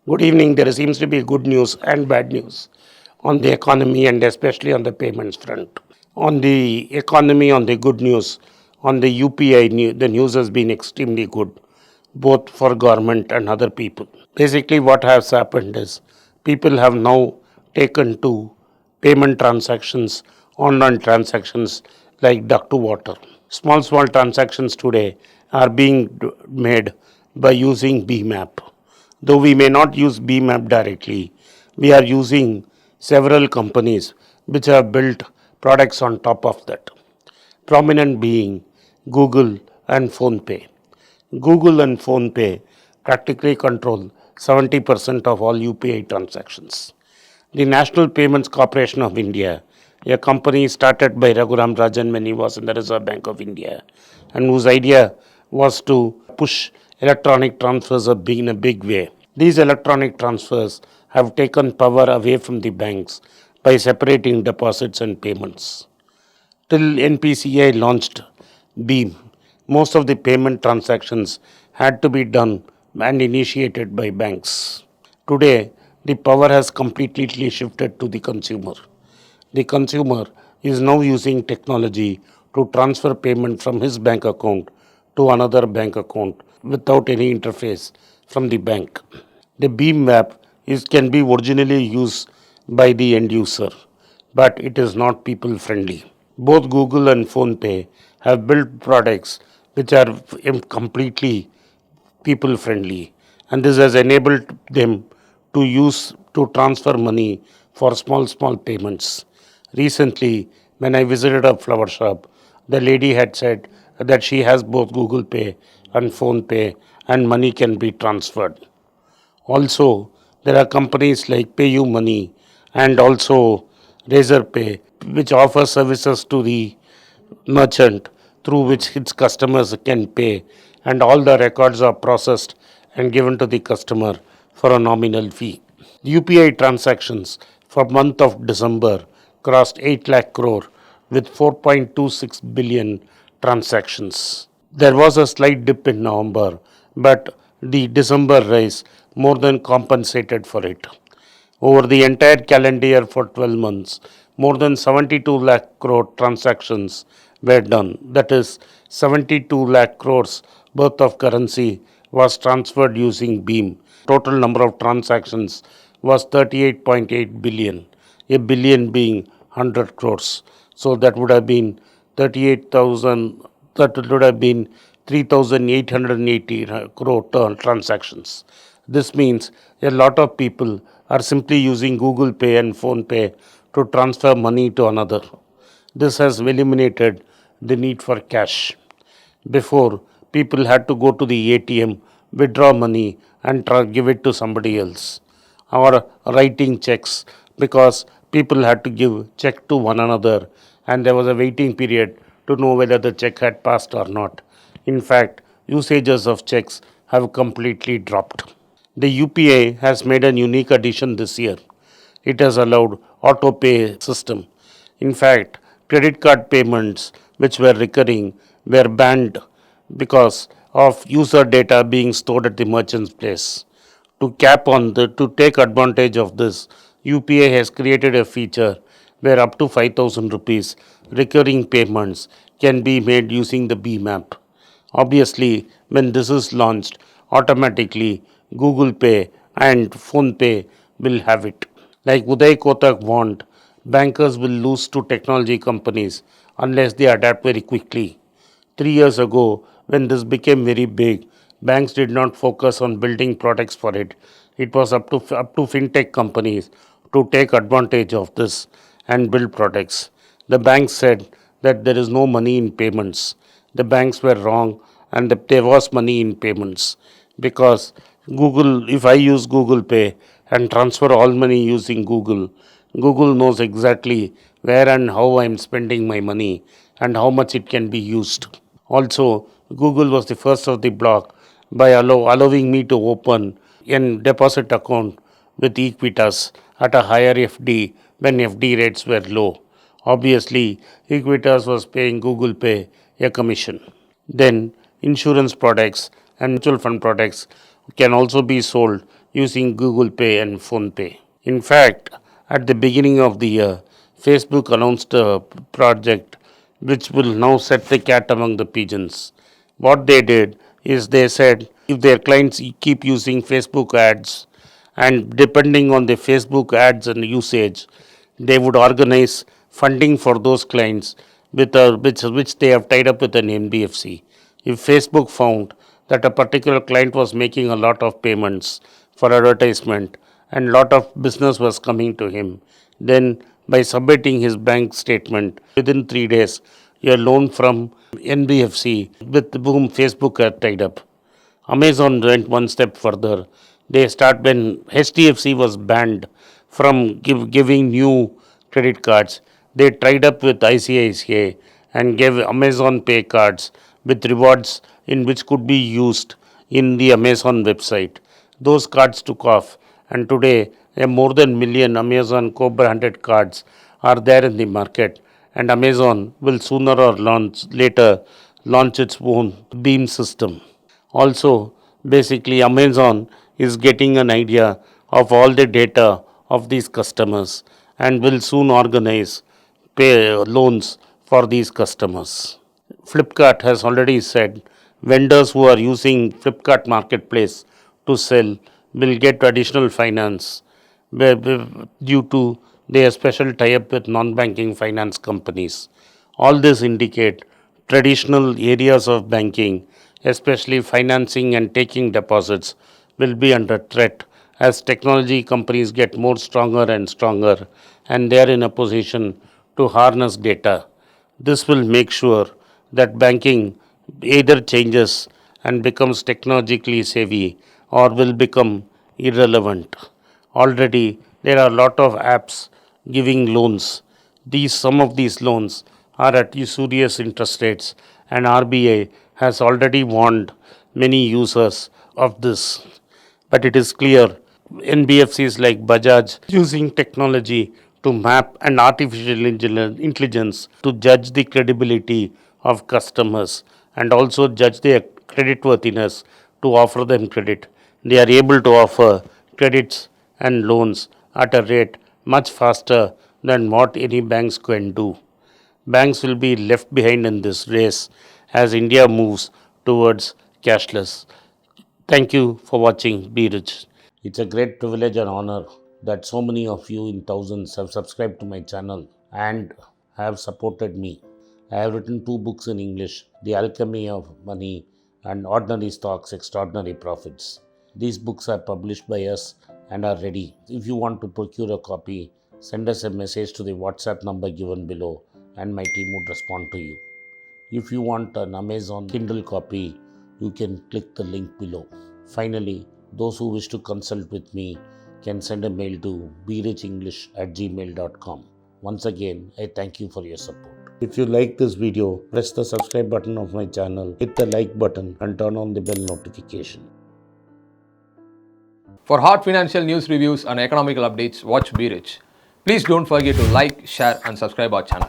Good evening. There seems to be good news and bad news on the economy and especially on the payments front. On the economy, on the good news, on the UPI, the news has been extremely good, both for government and other people. Basically, what has happened is people have now taken to payment transactions, online transactions like duck to water. Small transactions today are being made by using BMAP. Though we may not use BMAP directly, we are using several companies which have built products on top of that. Prominent being Google and PhonePe. Google and PhonePe practically control 70% of all UPI transactions. The National Payments Corporation of India, a company started by Raghuram Rajan when he was in the Reserve Bank of India, and whose idea was to push electronic transfers in a big way. These electronic transfers have taken power away from the banks by separating deposits and payments. Till NPCI launched Beam, most of the payment transactions had to be done and initiated by banks. Today, the power has completely shifted to the consumer. The consumer is now using technology to transfer payment from his bank account to another bank account without any interface from the bank. The Beam app can be originally used by the end user, but it is not people friendly. Both Google and PhonePe have built products which are completely people friendly, and this has enabled them to transfer money for small payments. Recently, when I visited a flower shop, the lady had said that she has both Google Pay and PhonePe and money can be transferred. Also, there are companies like PayU Money and also Razorpay, which offer services to the merchant through which its customers can pay, and all the records are processed and given to the customer for a nominal fee. UPI transactions for month of December crossed 8 lakh crore with 4.26 billion transactions. There was a slight dip in November, but the December rise more than compensated for it. Over the entire calendar year for 12 months, more than 72 lakh crore transactions were done. That is, 72 lakh crores worth of currency was transferred using Beam. Total number of transactions was 38.8 billion, a billion being 100 crores. So that would have been 38,000, that would have been 3,880 crore transactions. This means a lot of people are simply using Google Pay and Phone Pay to transfer money to another. This has eliminated the need for cash. Before, people had to go to the ATM, withdraw money, and give it to somebody else, or writing checks because people had to give check to one another, and there was a waiting period to know whether the check had passed or not. In fact, usages of checks have completely dropped. The UPA has made a unique addition this year. It has allowed auto pay system. In fact, credit card payments which were recurring were banned because of user data being stored at the merchant's place. To take advantage of this, UPA has created a feature where up to 5,000 rupees recurring payments can be made using the BMAP. Obviously, when this is launched, automatically Google Pay and Phone Pay will have it. Like Uday Kotak warned, bankers will lose to technology companies unless they adapt very quickly. 3 years ago, when this became very big, banks did not focus on building products for it. It was up to fintech companies to take advantage of this and build products. The banks said that there is no money in payments. The banks were wrong, and there was money in payments because if I use Google Pay and transfer all money using Google, Google knows exactly where and how I am spending my money and how much it can be used. Also, Google was the first of the block by allowing me to open a deposit account with Equitas at a higher FD when FD rates were low. Obviously, Equitas was paying Google Pay a commission. Then, insurance products and mutual fund products can also be sold using Google Pay and Phone Pay. In fact, at the beginning of the year, Facebook announced a project which will now set the cat among the pigeons. What they did is they said if their clients keep using Facebook ads and depending on the Facebook ads and usage, they would organize funding for those clients with which they have tied up with an NBFC. If Facebook found that a particular client was making a lot of payments for advertisement and lot of business was coming to him, then by submitting his bank statement within 3 days, a loan from NBFC with whom Facebook had tied up. Amazon went one step further. They start when HDFC was banned from giving new credit cards. They tied up with ICICI and gave Amazon Pay cards with rewards in which could be used in the Amazon website. Those cards took off, and today more than million Amazon co-branded cards are there in the market. And Amazon will sooner or later launch its own beam system. Also, basically, Amazon is getting an idea of all the data of these customers and will soon organize pay loans for these customers. Flipkart has already said vendors who are using Flipkart marketplace to sell will get additional finance due to their special tie-up with non-banking finance companies. All this indicate traditional areas of banking, especially financing and taking deposits, will be under threat as technology companies get more stronger and stronger and they are in a position to harness data. This will make sure that banking either changes and becomes technologically savvy or will become irrelevant. Already there are a lot of apps giving loans. Some of these loans are at usurious interest rates, and RBI has already warned many users of this. But it is clear NBFCs like Bajaj using technology to map and artificial intelligence to judge the credibility of customers and also judge their creditworthiness to offer them credit. They are able to offer credits and loans at a rate much faster than what any banks can do. Banks will be left behind in this race as India moves towards cashless. Thank you for watching. Be rich. It's a great privilege and honor that so many of you in thousands have subscribed to my channel and have supported me. I have written 2 books in English, The Alchemy of Money and Ordinary Stocks, Extraordinary Profits. These books are published by us and are ready. If you want to procure a copy, send us a message to the WhatsApp number given below and my team would respond to you. If you want an Amazon Kindle copy, you can click the link below. Finally, those who wish to consult with me can send a mail to berichenglish@gmail.com. Once again, I thank you for your support. If you like this video, press the subscribe button of my channel, hit the like button and turn on the bell notification. For hot financial news reviews and economical updates, watch Be Rich. Please don't forget to like, share and subscribe our channel.